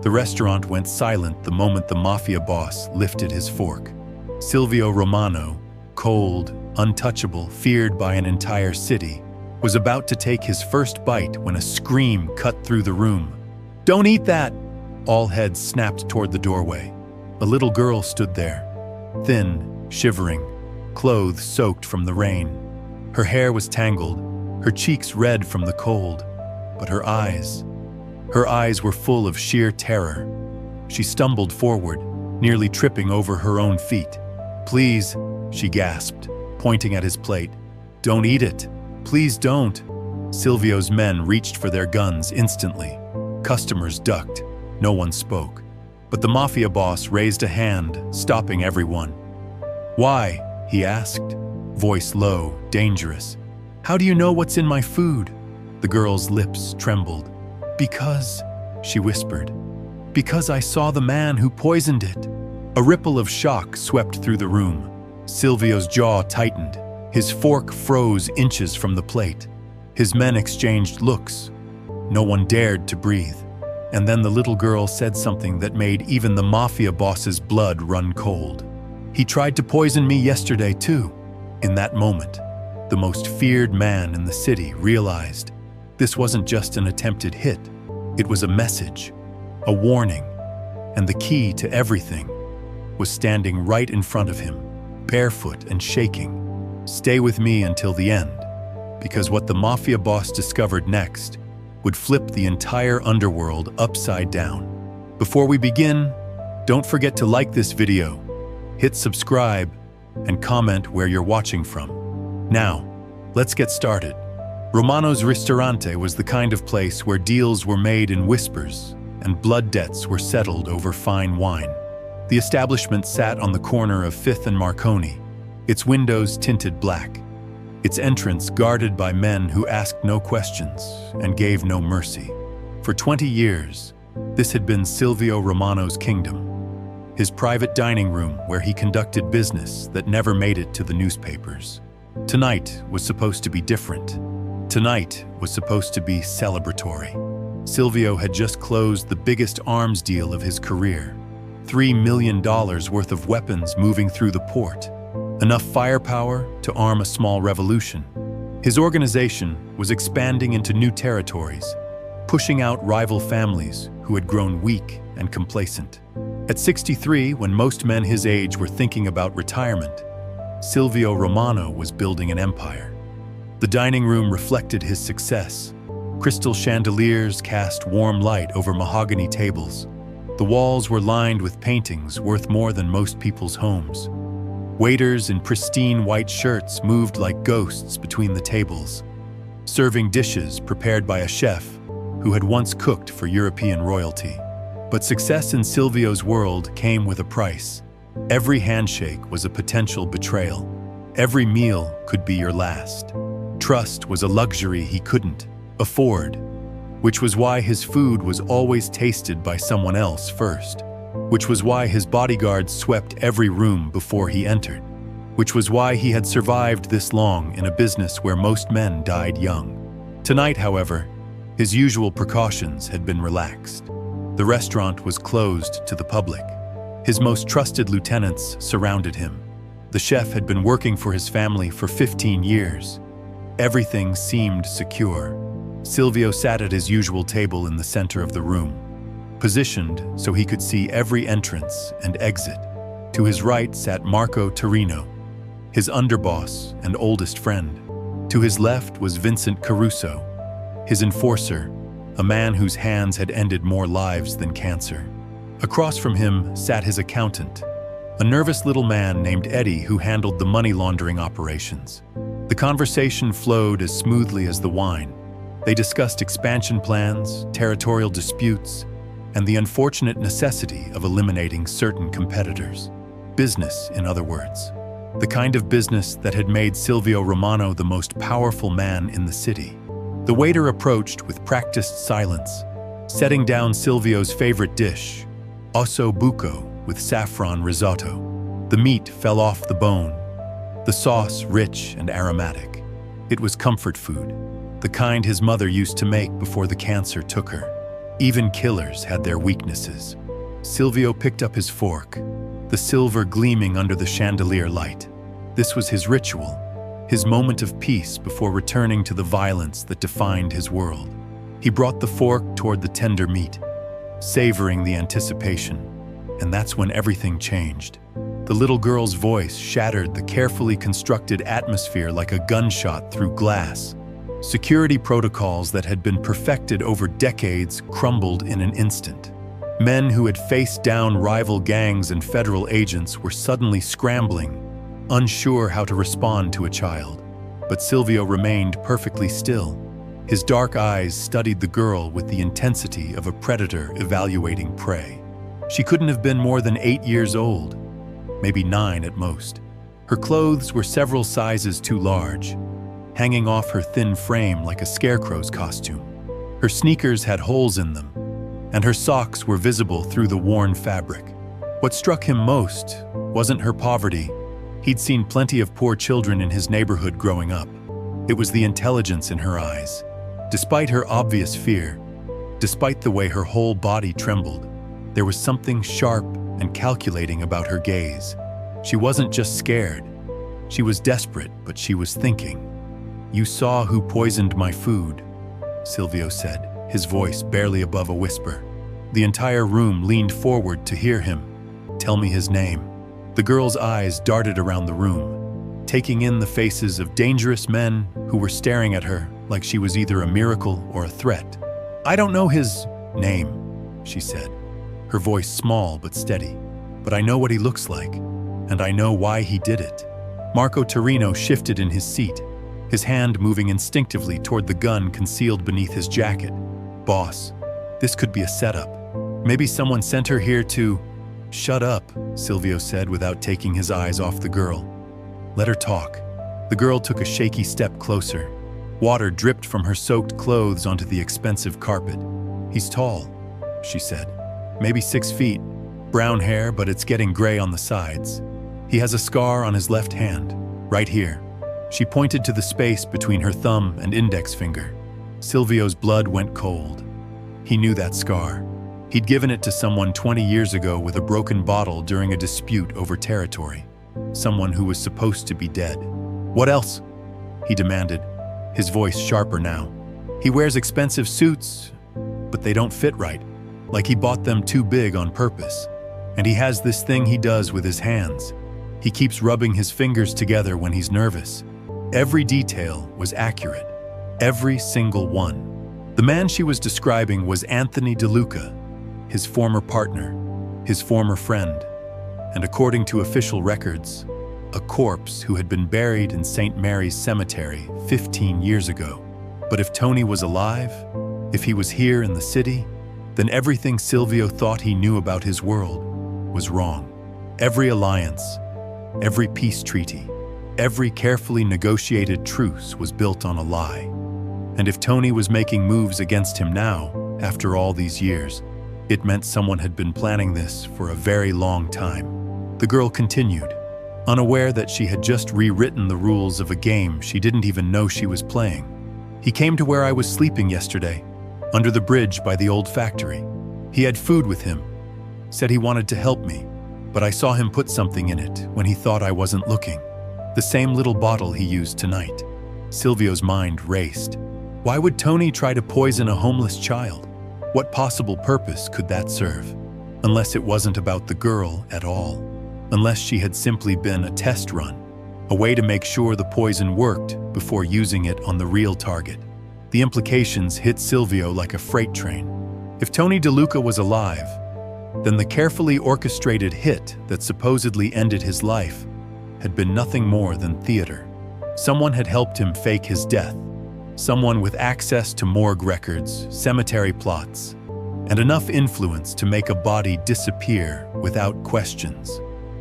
The restaurant went silent the moment the Mafia boss lifted his fork. Silvio Romano, cold, untouchable, feared by an entire city, was about to take his first bite when a scream cut through the room. "Don't eat that!" All heads snapped toward the doorway. A little girl stood there, thin, shivering, clothes soaked from the rain. Her hair was tangled, her cheeks red from the cold, but her eyes were full of sheer terror. She stumbled forward, nearly tripping over her own feet. "Please," she gasped, pointing at his plate. "Don't eat it. Please don't." Silvio's men reached for their guns instantly. Customers ducked. No one spoke. But the Mafia boss raised a hand, stopping everyone. "Why?" he asked, voice low, dangerous. "How do you know what's in my food?" The girl's lips trembled. "Because," she whispered, "because I saw the man who poisoned it." A ripple of shock swept through the room. Silvio's jaw tightened. His fork froze inches from the plate. His men exchanged looks. No one dared to breathe. And then the little girl said something that made even the Mafia boss's blood run cold. "He tried to poison me yesterday too." In that moment, the most feared man in the city realized this wasn't just an attempted hit. It was a message, a warning, and the key to everything was standing right in front of him, barefoot and shaking. Stay with me until the end, because what the Mafia boss discovered next would flip the entire underworld upside down. Before we begin, don't forget to like this video, hit subscribe, and comment where you're watching from. Now, let's get started. Romano's Ristorante was the kind of place where deals were made in whispers and blood debts were settled over fine wine. The establishment sat on the corner of 5th and Marconi, its windows tinted black, its entrance guarded by men who asked no questions and gave no mercy. For 20 years, this had been Silvio Romano's kingdom, his private dining room where he conducted business that never made it to the newspapers. Tonight was supposed to be different. Tonight was supposed to be celebratory. Silvio had just closed the biggest arms deal of his career. $3 million worth of weapons moving through the port. Enough firepower to arm a small revolution. His organization was expanding into new territories, pushing out rival families who had grown weak and complacent. At 63, when most men his age were thinking about retirement, Silvio Romano was building an empire. The dining room reflected his success. Crystal chandeliers cast warm light over mahogany tables. The walls were lined with paintings worth more than most people's homes. Waiters in pristine white shirts moved like ghosts between the tables, serving dishes prepared by a chef who had once cooked for European royalty. But success in Silvio's world came with a price. Every handshake was a potential betrayal. Every meal could be your last. Trust was a luxury he couldn't afford, which was why his food was always tasted by someone else first. Which was why his bodyguards swept every room before he entered. Which was why he had survived this long in a business where most men died young. Tonight, however, his usual precautions had been relaxed. The restaurant was closed to the public. His most trusted lieutenants surrounded him. The chef had been working for his family for 15 years. Everything seemed secure. Silvio sat at his usual table in the center of the room, positioned so he could see every entrance and exit. To his right sat Marco Torino, his underboss and oldest friend. To his left was Vincent Caruso, his enforcer, a man whose hands had ended more lives than cancer. Across from him sat his accountant, a nervous little man named Eddie who handled the money laundering operations. The conversation flowed as smoothly as the wine. They discussed expansion plans, territorial disputes, and the unfortunate necessity of eliminating certain competitors. Business, in other words. The kind of business that had made Silvio Romano the most powerful man in the city. The waiter approached with practiced silence, setting down Silvio's favorite dish, osso buco with saffron risotto. The meat fell off the bone, the sauce rich and aromatic. It was comfort food, the kind his mother used to make before the cancer took her. Even killers had their weaknesses. Silvio picked up his fork, the silver gleaming under the chandelier light. This was his ritual, his moment of peace before returning to the violence that defined his world. He brought the fork toward the tender meat, savoring the anticipation, and that's when everything changed. The little girl's voice shattered the carefully constructed atmosphere like a gunshot through glass. Security protocols that had been perfected over decades crumbled in an instant. Men who had faced down rival gangs and federal agents were suddenly scrambling, unsure how to respond to a child. But Silvio remained perfectly still. His dark eyes studied the girl with the intensity of a predator evaluating prey. She couldn't have been more than 8 years old, maybe 9 at most. Her clothes were several sizes too large, hanging off her thin frame like a scarecrow's costume. Her sneakers had holes in them, and her socks were visible through the worn fabric. What struck him most wasn't her poverty. He'd seen plenty of poor children in his neighborhood growing up. It was the intelligence in her eyes. Despite her obvious fear, despite the way her whole body trembled, there was something sharp and calculating about her gaze. She wasn't just scared. She was desperate, but she was thinking. "You saw who poisoned my food," Silvio said, his voice barely above a whisper. The entire room leaned forward to hear him. "Tell me his name." The girl's eyes darted around the room, taking in the faces of dangerous men who were staring at her like she was either a miracle or a threat. "I don't know his name," she said, her voice small but steady. "But I know what he looks like, and I know why he did it." Marco Torino shifted in his seat, his hand moving instinctively toward the gun concealed beneath his jacket. "Boss, this could be a setup. Maybe someone sent her here to—" "Shut up," Silvio said without taking his eyes off the girl. "Let her talk." The girl took a shaky step closer. Water dripped from her soaked clothes onto the expensive carpet. "He's tall," she said. "Maybe 6 feet. Brown hair, but it's getting gray on the sides. He has a scar on his left hand, right here." She pointed to the space between her thumb and index finger. Silvio's blood went cold. He knew that scar. He'd given it to someone 20 years ago with a broken bottle during a dispute over territory. Someone who was supposed to be dead. "What else?" he demanded, his voice sharper now. "He wears expensive suits, but they don't fit right, like he bought them too big on purpose. And he has this thing he does with his hands. He keeps rubbing his fingers together when he's nervous." Every detail was accurate, every single one. The man she was describing was Anthony DeLuca, his former partner, his former friend, and according to official records, a corpse who had been buried in St. Mary's Cemetery 15 years ago. But if Tony was alive, if he was here in the city, then everything Silvio thought he knew about his world was wrong. Every alliance, every peace treaty, every carefully negotiated truce was built on a lie. And if Tony was making moves against him now, after all these years, it meant someone had been planning this for a very long time. The girl continued, unaware that she had just rewritten the rules of a game she didn't even know she was playing. "He came to where I was sleeping yesterday, under the bridge by the old factory. He had food with him, said he wanted to help me, but I saw him put something in it when he thought I wasn't looking. The same little bottle he used tonight." Silvio's mind raced. Why would Tony try to poison a homeless child? What possible purpose could that serve? Unless it wasn't about the girl at all. Unless she had simply been a test run, a way to make sure the poison worked before using it on the real target. The implications hit Silvio like a freight train. If Tony DeLuca was alive, then the carefully orchestrated hit that supposedly ended his life had been nothing more than theater. Someone had helped him fake his death. Someone with access to morgue records, cemetery plots, and enough influence to make a body disappear without questions.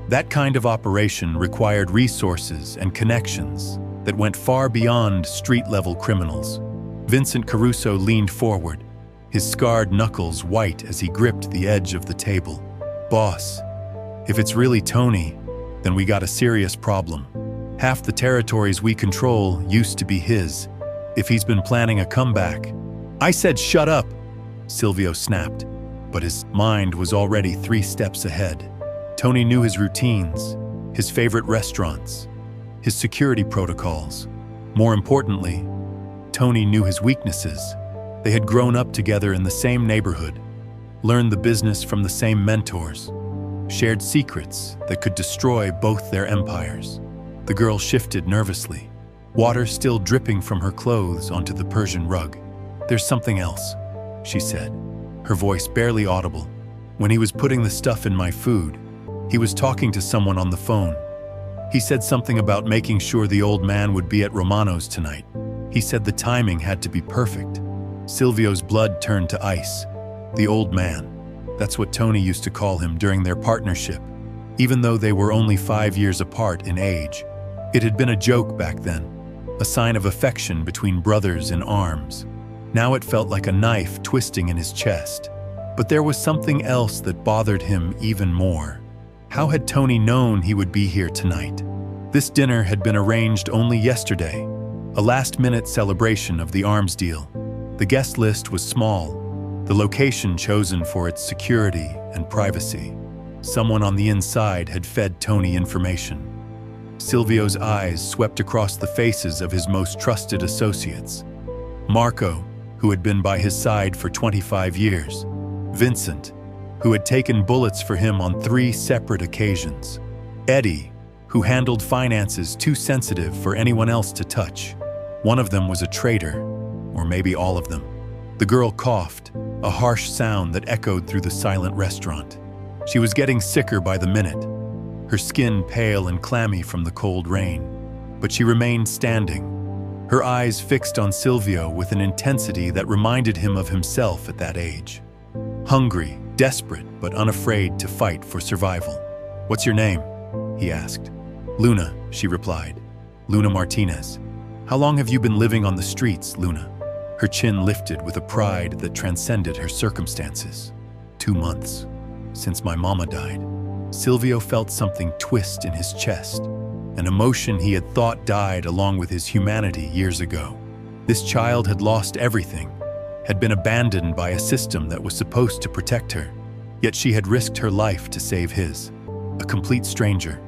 That kind of operation required resources and connections that went far beyond street-level criminals. Vincent Caruso leaned forward, his scarred knuckles white as he gripped the edge of the table. "Boss, if it's really Tony, then we got a serious problem. Half the territories we control used to be his. If he's been planning a comeback—" "I said shut up!" Silvio snapped, but his mind was already 3 steps ahead. Tony knew his routines, his favorite restaurants, his security protocols. More importantly, Tony knew his weaknesses. They had grown up together in the same neighborhood, learned the business from the same mentors, shared secrets that could destroy both their empires. The girl shifted nervously, water still dripping from her clothes onto the Persian rug. "There's something else," she said, her voice barely audible. "When he was putting the stuff in my food, he was talking to someone on the phone. He said something about making sure the old man would be at Romano's tonight. He said the timing had to be perfect." Silvio's blood turned to ice. The old man. That's what Tony used to call him during their partnership, even though they were only 5 years apart in age. It had been a joke back then, a sign of affection between brothers in arms. Now it felt like a knife twisting in his chest. But there was something else that bothered him even more. How had Tony known he would be here tonight? This dinner had been arranged only yesterday, a last-minute celebration of the arms deal. The guest list was small, the location chosen for its security and privacy. Someone on the inside had fed Tony information. Silvio's eyes swept across the faces of his most trusted associates. Marco, who had been by his side for 25 years. Vincent, who had taken bullets for him on 3 separate occasions. Eddie, who handled finances too sensitive for anyone else to touch. One of them was a traitor, or maybe all of them. The girl coughed, a harsh sound that echoed through the silent restaurant. She was getting sicker by the minute, her skin pale and clammy from the cold rain. But she remained standing, her eyes fixed on Silvio with an intensity that reminded him of himself at that age. Hungry, desperate, but unafraid to fight for survival. "What's your name?" he asked. "Luna," she replied. "Luna Martinez." "How long have you been living on the streets, Luna?" Her chin lifted with a pride that transcended her circumstances. 2 months, since my mama died." Silvio felt something twist in his chest, an emotion he had thought died along with his humanity years ago. This child had lost everything, had been abandoned by a system that was supposed to protect her, yet she had risked her life to save his. A complete stranger,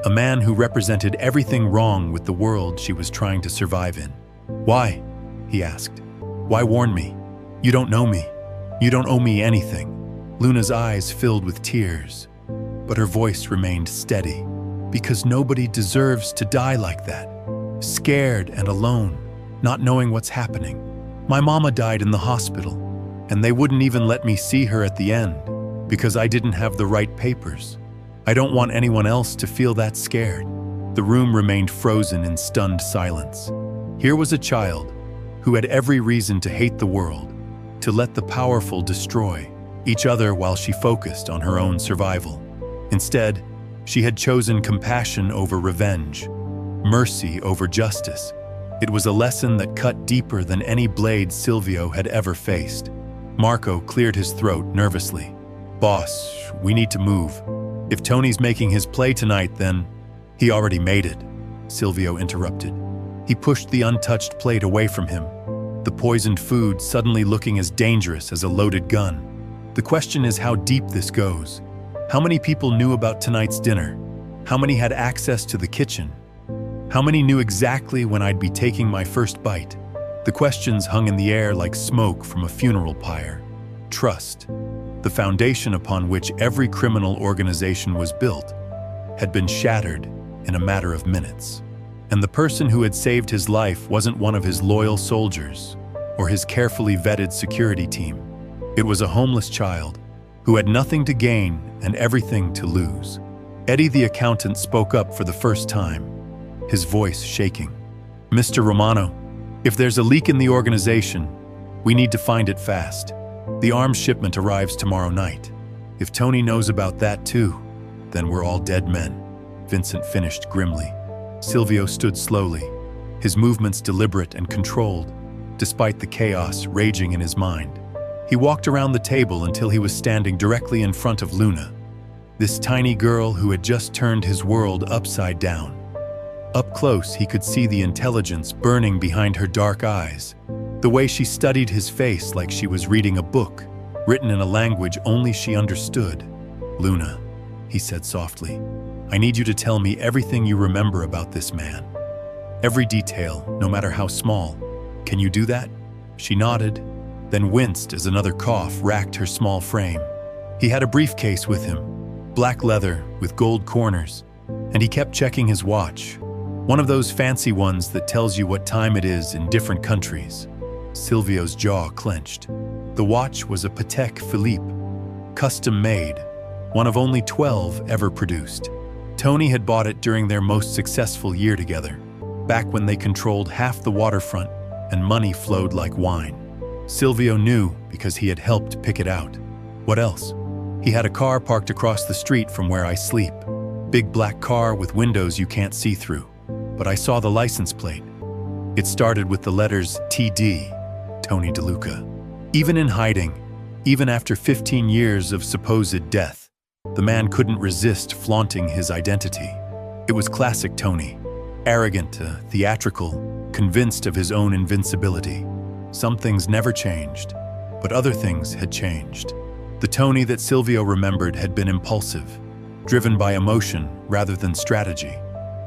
a man who represented everything wrong with the world she was trying to survive in. "Why?" he asked. "Why warn me? You don't know me. You don't owe me anything." Luna's eyes filled with tears, but her voice remained steady. "Because nobody deserves to die like that. Scared and alone, not knowing what's happening. My mama died in the hospital, and they wouldn't even let me see her at the end because I didn't have the right papers. I don't want anyone else to feel that scared." The room remained frozen in stunned silence. Here was a child who had every reason to hate the world, to let the powerful destroy each other while she focused on her own survival. Instead, she had chosen compassion over revenge, mercy over justice. It was a lesson that cut deeper than any blade Silvio had ever faced. Marco cleared his throat nervously. "Boss, we need to move. If Tony's making his play tonight, then..." "He already made it," Silvio interrupted. He pushed the untouched plate away from him, the poisoned food suddenly looking as dangerous as a loaded gun. "The question is how deep this goes. How many people knew about tonight's dinner? How many had access to the kitchen? How many knew exactly when I'd be taking my first bite?" The questions hung in the air like smoke from a funeral pyre. Trust, the foundation upon which every criminal organization was built, had been shattered in a matter of minutes. And the person who had saved his life wasn't one of his loyal soldiers or his carefully vetted security team. It was a homeless child who had nothing to gain and everything to lose. Eddie the accountant spoke up for the first time, his voice shaking. "Mr. Romano, if there's a leak in the organization, we need to find it fast. The arms shipment arrives tomorrow night. If Tony knows about that too, then we're all dead men," Vincent finished grimly. Silvio stood slowly, his movements deliberate and controlled, despite the chaos raging in his mind. He walked around the table until he was standing directly in front of Luna, this tiny girl who had just turned his world upside down. Up close, he could see the intelligence burning behind her dark eyes, the way she studied his face like she was reading a book. written in a language only she understood. "Luna," he said softly, "I need you to tell me everything you remember about this man. Every detail, no matter how small. Can you do that?" She nodded, then winced as another cough racked her small frame. He had a briefcase with him, black leather with gold corners, and he kept checking his watch. One of those fancy ones that tells you what time it is in different countries. Silvio's jaw clenched. The watch was a Patek Philippe, custom-made, one of only 12 ever produced. Tony had bought it during their most successful year together, back when they controlled half the waterfront and money flowed like wine. Silvio knew because he had helped pick it out. What else? He had a car parked across the street from where I sleep. Big black car with windows you can't see through. But I saw the license plate. It started with the letters TD, Tony DeLuca. Even in hiding, even after 15 years of supposed death, the man couldn't resist flaunting his identity. It was classic Tony. Arrogant, theatrical, convinced of his own invincibility. Some things never changed, but other things had changed. The Tony that Silvio remembered had been impulsive, driven by emotion rather than strategy.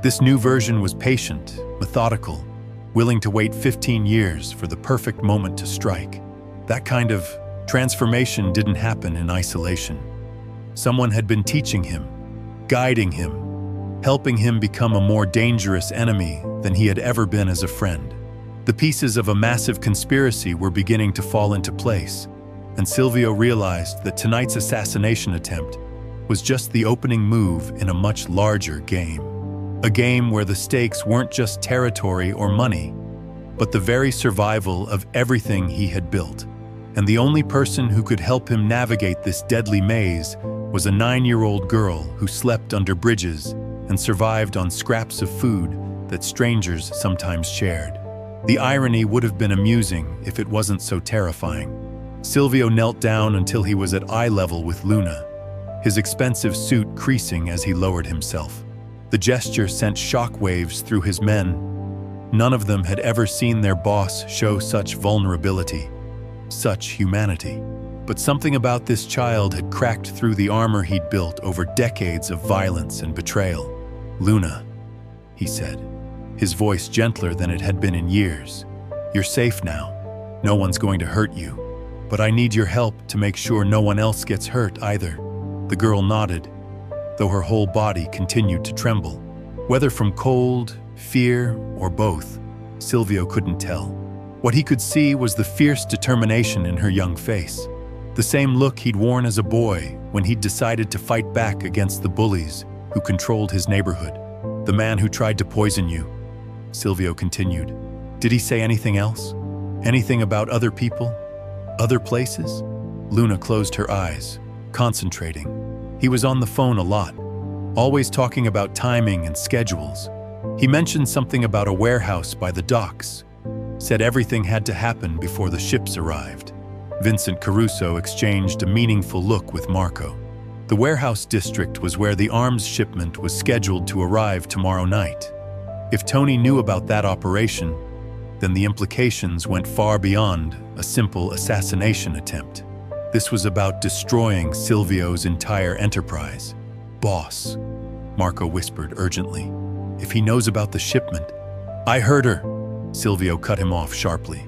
This new version was patient, methodical, willing to wait 15 years for the perfect moment to strike. That kind of transformation didn't happen in isolation. Someone had been teaching him, guiding him, helping him become a more dangerous enemy than he had ever been as a friend. The pieces of a massive conspiracy were beginning to fall into place, and Silvio realized that tonight's assassination attempt was just the opening move in a much larger game. A game where the stakes weren't just territory or money, but the very survival of everything he had built. And the only person who could help him navigate this deadly maze was a 9-year-old girl who slept under bridges and survived on scraps of food that strangers sometimes shared. The irony would have been amusing if it wasn't so terrifying. Silvio knelt down until he was at eye level with Luna, his expensive suit creasing as he lowered himself. The gesture sent shockwaves through his men. None of them had ever seen their boss show such vulnerability, such humanity. But something about this child had cracked through the armor he'd built over decades of violence and betrayal. "Luna," he said, his voice gentler than it had been in years. "You're safe now. No one's going to hurt you. But I need your help to make sure no one else gets hurt either." The girl nodded, though her whole body continued to tremble. Whether from cold, fear, or both, Silvio couldn't tell. What he could see was the fierce determination in her young face. The same look he'd worn as a boy when he'd decided to fight back against the bullies who controlled his neighborhood. "The man who tried to poison you," Silvio continued. "Did he say anything else? Anything about other people? Other places?" Luna closed her eyes, concentrating. He was on the phone a lot, always talking about timing and schedules. He mentioned something about a warehouse by the docks, said everything had to happen before the ships arrived. Vincent Caruso exchanged a meaningful look with Marco. The warehouse district was where the arms shipment was scheduled to arrive tomorrow night. If Tony knew about that operation, then the implications went far beyond a simple assassination attempt. This was about destroying Silvio's entire enterprise. "Boss," Marco whispered urgently, "if he knows about the shipment—" "I heard her," Silvio cut him off sharply.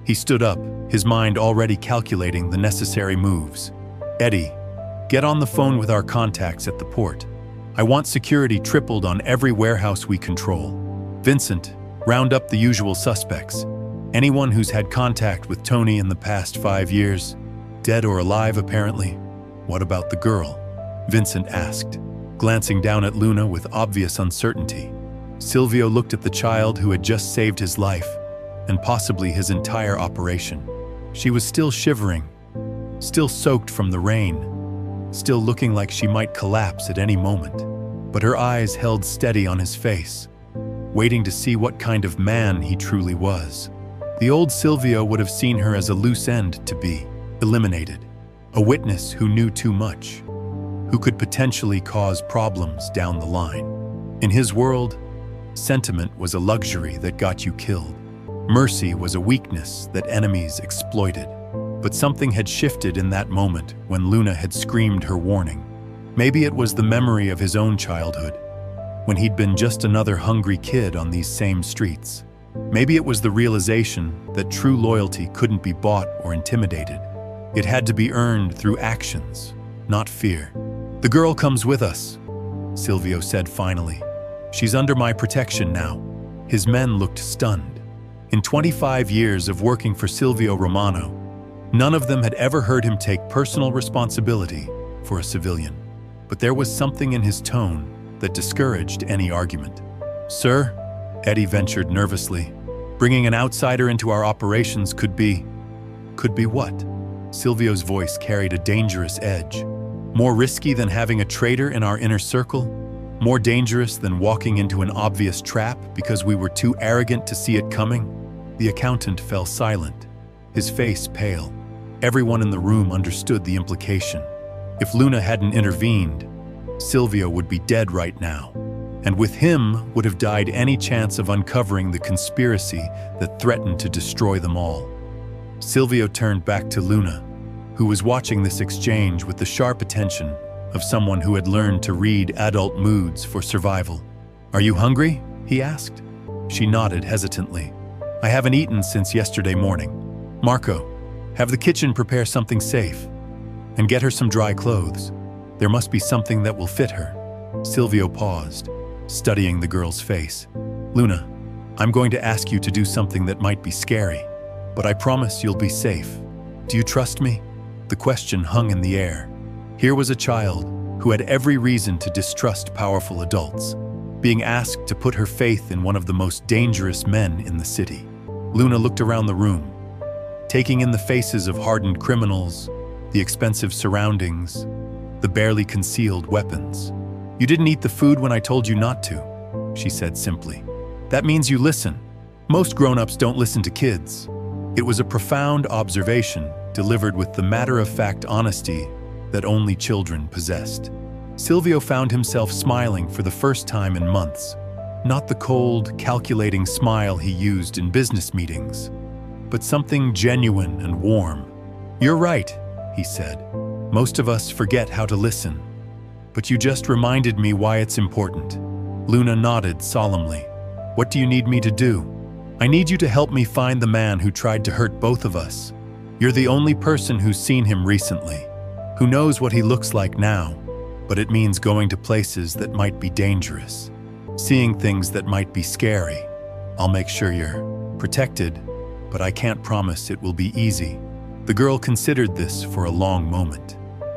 He stood up, his mind already calculating the necessary moves. "Eddie, get on the phone with our contacts at the port. I want security tripled on every warehouse we control. Vincent, round up the usual suspects. Anyone who's had contact with Tony in the past 5 years, dead or alive apparently." "What about the girl?" Vincent asked, glancing down at Luna with obvious uncertainty. Silvio looked at the child who had just saved his life, and possibly his entire operation. She was still shivering, still soaked from the rain, still looking like she might collapse at any moment. But her eyes held steady on his face, waiting to see what kind of man he truly was. The old Silvio would have seen her as a loose end to be eliminated, a witness who knew too much, who could potentially cause problems down the line. In his world, sentiment was a luxury that got you killed. Mercy was a weakness that enemies exploited. But something had shifted in that moment when Luna had screamed her warning. Maybe it was the memory of his own childhood, when he'd been just another hungry kid on these same streets. Maybe it was the realization that true loyalty couldn't be bought or intimidated. It had to be earned through actions, not fear. "The girl comes with us," Silvio said finally. "She's under my protection now." His men looked stunned. In 25 years of working for Silvio Romano, none of them had ever heard him take personal responsibility for a civilian. But there was something in his tone that discouraged any argument. "Sir," Eddie ventured nervously, "bringing an outsider into our operations could be what?" Silvio's voice carried a dangerous edge. "More risky than having a traitor in our inner circle? More dangerous than walking into an obvious trap because we were too arrogant to see it coming?" The accountant fell silent, his face pale. Everyone in the room understood the implication. If Luna hadn't intervened, Silvio would be dead right now, and with him would have died any chance of uncovering the conspiracy that threatened to destroy them all. Silvio turned back to Luna, who was watching this exchange with the sharp attention of someone who had learned to read adult moods for survival. "Are you hungry?" he asked. She nodded hesitantly. "I haven't eaten since yesterday morning. Marco, have the kitchen prepare something safe, and get her some dry clothes. There must be something that will fit her." Silvio paused, studying the girl's face. "Luna, I'm going to ask you to do something that might be scary, but I promise you'll be safe. Do you trust me?" The question hung in the air. Here was a child who had every reason to distrust powerful adults, being asked to put her faith in one of the most dangerous men in the city. Luna looked around the room, taking in the faces of hardened criminals, the expensive surroundings, the barely concealed weapons. "You didn't eat the food when I told you not to," she said simply. "That means you listen. Most grown-ups don't listen to kids." It was a profound observation, delivered with the matter-of-fact honesty that only children possessed. Silvio found himself smiling for the first time in months, not the cold, calculating smile he used in business meetings, but something genuine and warm. "You're right," he said. "Most of us forget how to listen. But you just reminded me why it's important." Luna nodded solemnly. "What do you need me to do?" "I need you to help me find the man who tried to hurt both of us. You're the only person who's seen him recently, who knows what he looks like now, but it means going to places that might be dangerous, seeing things that might be scary. I'll make sure you're protected, but I can't promise it will be easy." The girl considered this for a long moment.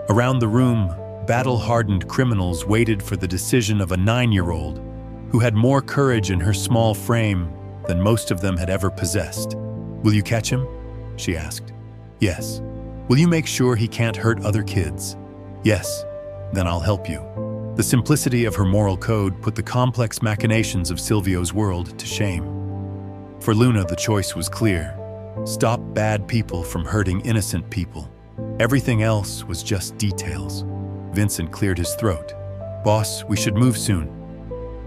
Around the room, battle-hardened criminals waited for the decision of a 9-year-old who had more courage in her small frame than most of them had ever possessed. "Will you catch him?" she asked. "Yes." "Will you make sure he can't hurt other kids?" "Yes." "Then I'll help you." The simplicity of her moral code put the complex machinations of Silvio's world to shame. For Luna, the choice was clear. Stop bad people from hurting innocent people. Everything else was just details. Vincent cleared his throat. "Boss, we should move soon.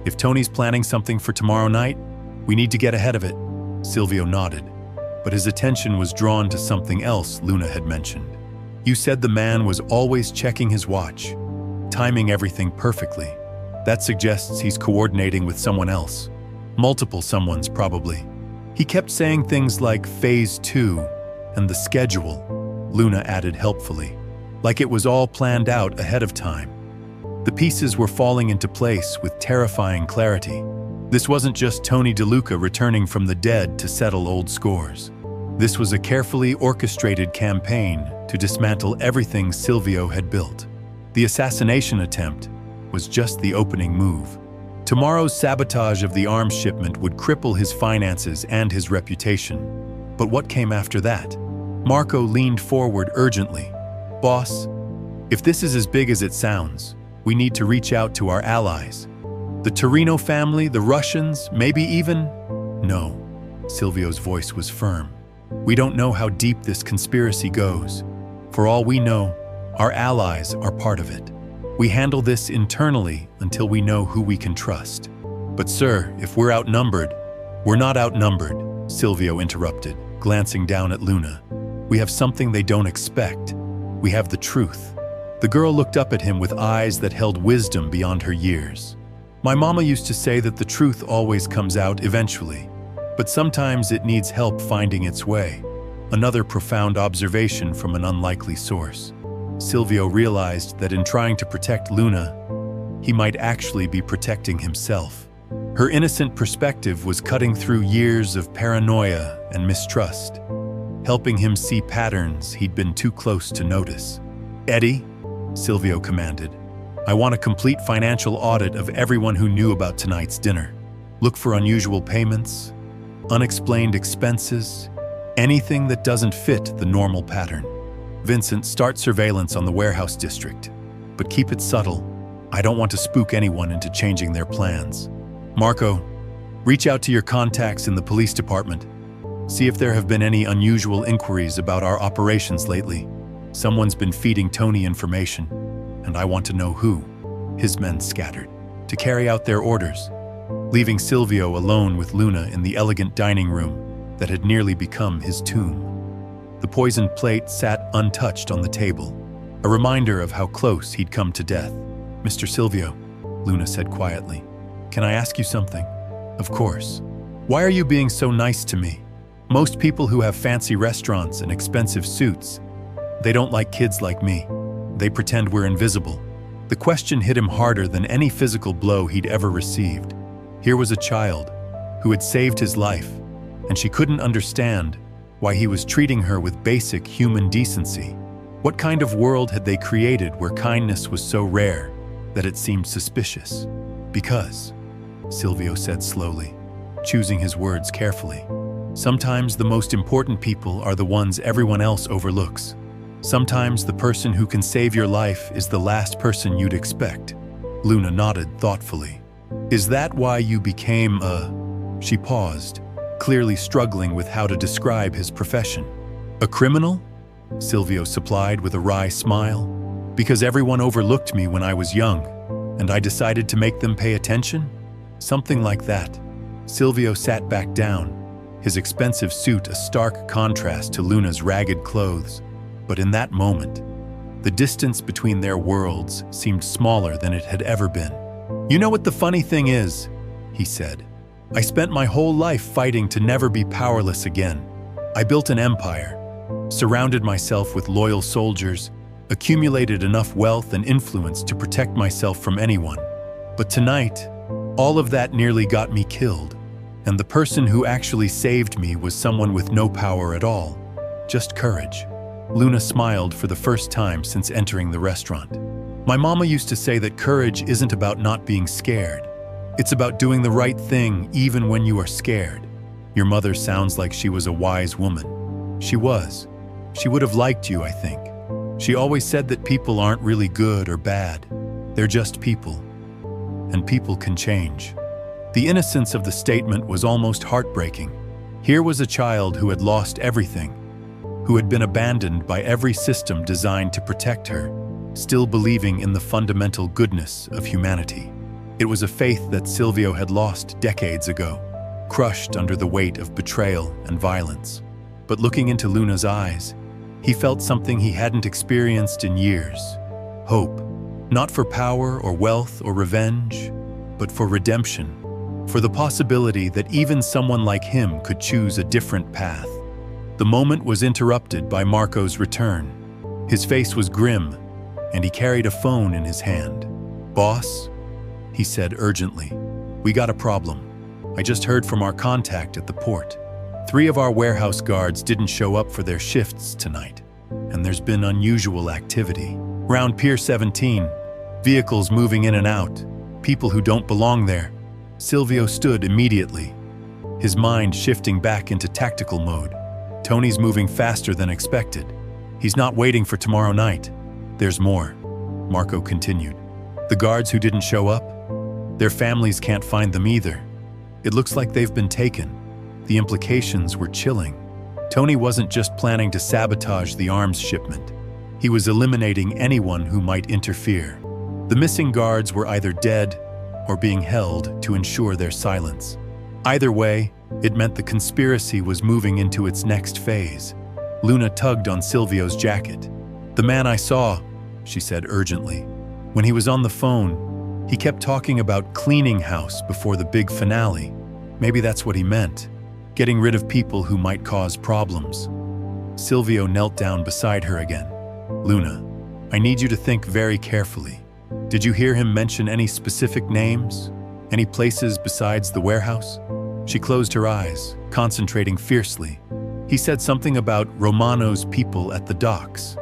If Tony's planning something for tomorrow night, we need to get ahead of it." Silvio nodded, but his attention was drawn to something else Luna had mentioned. "You said the man was always checking his watch, timing everything perfectly. That suggests he's coordinating with someone else. Multiple someones, probably. He kept saying things like Phase 2 and the schedule," Luna added helpfully, "like it was all planned out ahead of time. The pieces were falling into place with terrifying clarity. This wasn't just Tony DeLuca returning from the dead to settle old scores. This was a carefully orchestrated campaign to dismantle everything Silvio had built. The assassination attempt was just the opening move. Tomorrow's sabotage of the arms shipment would cripple his finances and his reputation. But what came after that? Marco leaned forward urgently. "Boss, if this is as big as it sounds, we need to reach out to our allies. The Torino family, the Russians, maybe even—" "No," Silvio's voice was firm. "We don't know how deep this conspiracy goes. For all we know, our allies are part of it. We handle this internally until we know who we can trust." "But sir, if we're outnumbered—" "We're not outnumbered," Silvio interrupted, glancing down at Luna. We have something they don't expect. We have the truth." The girl looked up at him with eyes that held wisdom beyond her years. "My mama used to say that the truth always comes out eventually, but sometimes it needs help finding its way." Another profound observation from an unlikely source. Silvio realized that in trying to protect Luna, he might actually be protecting himself. Her innocent perspective was cutting through years of paranoia and mistrust, helping him see patterns he'd been too close to notice. "Eddie," Silvio commanded, "I want a complete financial audit of everyone who knew about tonight's dinner. Look for unusual payments, unexplained expenses, anything that doesn't fit the normal pattern. Vincent, start surveillance on the warehouse district, but keep it subtle. I don't want to spook anyone into changing their plans. Marco, reach out to your contacts in the police department. See if there have been any unusual inquiries about our operations lately. Someone's been feeding Tony information, and I want to know who." His men scattered to carry out their orders, leaving Silvio alone with Luna in the elegant dining room that had nearly become his tomb. The poisoned plate sat untouched on the table, a reminder of how close he'd come to death. "Mr. Silvio," Luna said quietly, "can I ask you something?" "Of course. Why are you being so nice to me? Most people who have fancy restaurants and expensive suits, they don't like kids like me. They pretend we're invisible." The question hit him harder than any physical blow he'd ever received. Here was a child who had saved his life, and she couldn't understand why he was treating her with basic human decency. What kind of world had they created where kindness was so rare that it seemed suspicious? "Because," Silvio said slowly, choosing his words carefully, "sometimes the most important people are the ones everyone else overlooks. Sometimes the person who can save your life is the last person you'd expect." Luna nodded thoughtfully. "Is that why you became a—" She paused, clearly struggling with how to describe his profession. "A criminal?" Silvio supplied with a wry smile. "Because everyone overlooked me when I was young, and I decided to make them pay attention? Something like that." Silvio sat back down, his expensive suit a stark contrast to Luna's ragged clothes. But in that moment, the distance between their worlds seemed smaller than it had ever been. "You know what the funny thing is?" he said. "I spent my whole life fighting to never be powerless again. I built an empire, surrounded myself with loyal soldiers, accumulated enough wealth and influence to protect myself from anyone. But tonight, all of that nearly got me killed, and the person who actually saved me was someone with no power at all, just courage." Luna smiled for the first time since entering the restaurant. "My mama used to say that courage isn't about not being scared. It's about doing the right thing even when you are scared." Your mother sounds like she was a wise woman. She was. She would have liked you, I think. She always said that people aren't really good or bad. They're just people. And people can change. The innocence of the statement was almost heartbreaking. Here was a child who had lost everything, who had been abandoned by every system designed to protect her, still believing in the fundamental goodness of humanity. It was a faith that Silvio had lost decades ago, crushed under the weight of betrayal and violence. But looking into Luna's eyes, he felt something he hadn't experienced in years. Hope, not for power or wealth or revenge, but for redemption, for the possibility that even someone like him could choose a different path. The moment was interrupted by Marco's return. His face was grim, and he carried a phone in his hand. "Boss," he said urgently, "we got a problem. I just heard from our contact at the port. 3 of our warehouse guards didn't show up for their shifts tonight, and there's been unusual activity. Round Pier 17, vehicles moving in and out, people who don't belong there." Silvio stood immediately, his mind shifting back into tactical mode. Tony's moving faster than expected. He's not waiting for tomorrow night. "There's more," Marco continued. "The guards who didn't show up, their families can't find them either. It looks like they've been taken." The implications were chilling. Tony wasn't just planning to sabotage the arms shipment. He was eliminating anyone who might interfere. The missing guards were either dead or being held to ensure their silence. Either way, it meant the conspiracy was moving into its next phase. Luna tugged on Silvio's jacket. "The man I saw," she said urgently. "When he was on the phone, he kept talking about cleaning house before the big finale. Maybe that's what he meant, getting rid of people who might cause problems." Silvio knelt down beside her again. "Luna, I need you to think very carefully. Did you hear him mention any specific names? Any places besides the warehouse?" She closed her eyes, concentrating fiercely. "He said something about Romano's people at the docks,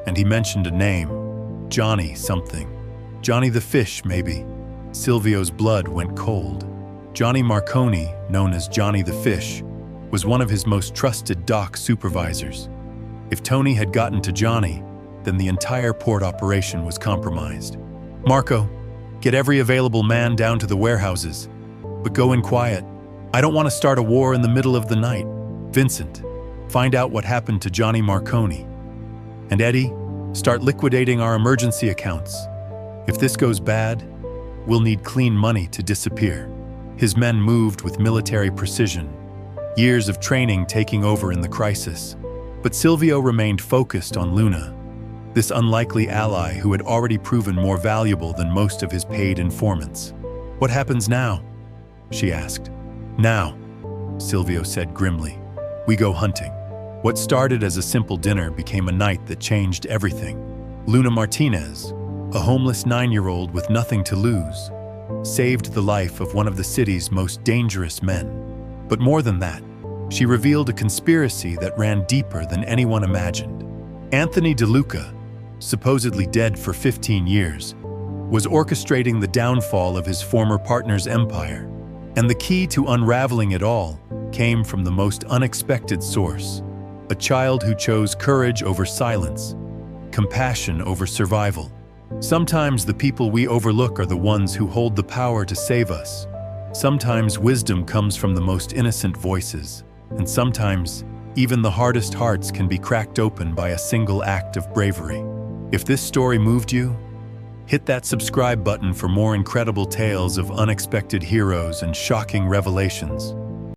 and he mentioned a name. Johnny something. Johnny the Fish, maybe." Silvio's blood went cold. Johnny Marconi, known as Johnny the Fish, was one of his most trusted dock supervisors. If Tony had gotten to Johnny, then the entire port operation was compromised. "Marco, get every available man down to the warehouses, but go in quiet. I don't want to start a war in the middle of the night. Vincent, find out what happened to Johnny Marconi. And Eddie, start liquidating our emergency accounts. If this goes bad, we'll need clean money to disappear." His men moved with military precision, years of training taking over in the crisis. But Silvio remained focused on Luna, this unlikely ally who had already proven more valuable than most of his paid informants. "What happens now?" she asked. "Now," Silvio said grimly, "we go hunting." What started as a simple dinner became a night that changed everything. Luna Martinez, a homeless 9-year-old with nothing to lose, saved the life of one of the city's most dangerous men. But more than that, she revealed a conspiracy that ran deeper than anyone imagined. Anthony DeLuca, supposedly dead for 15 years, was orchestrating the downfall of his former partner's empire. And the key to unraveling it all came from the most unexpected source: a child who chose courage over silence, compassion over survival. Sometimes the people we overlook are the ones who hold the power to save us. Sometimes wisdom comes from the most innocent voices, and sometimes even the hardest hearts can be cracked open by a single act of bravery. If this story moved you, hit that subscribe button for more incredible tales of unexpected heroes and shocking revelations.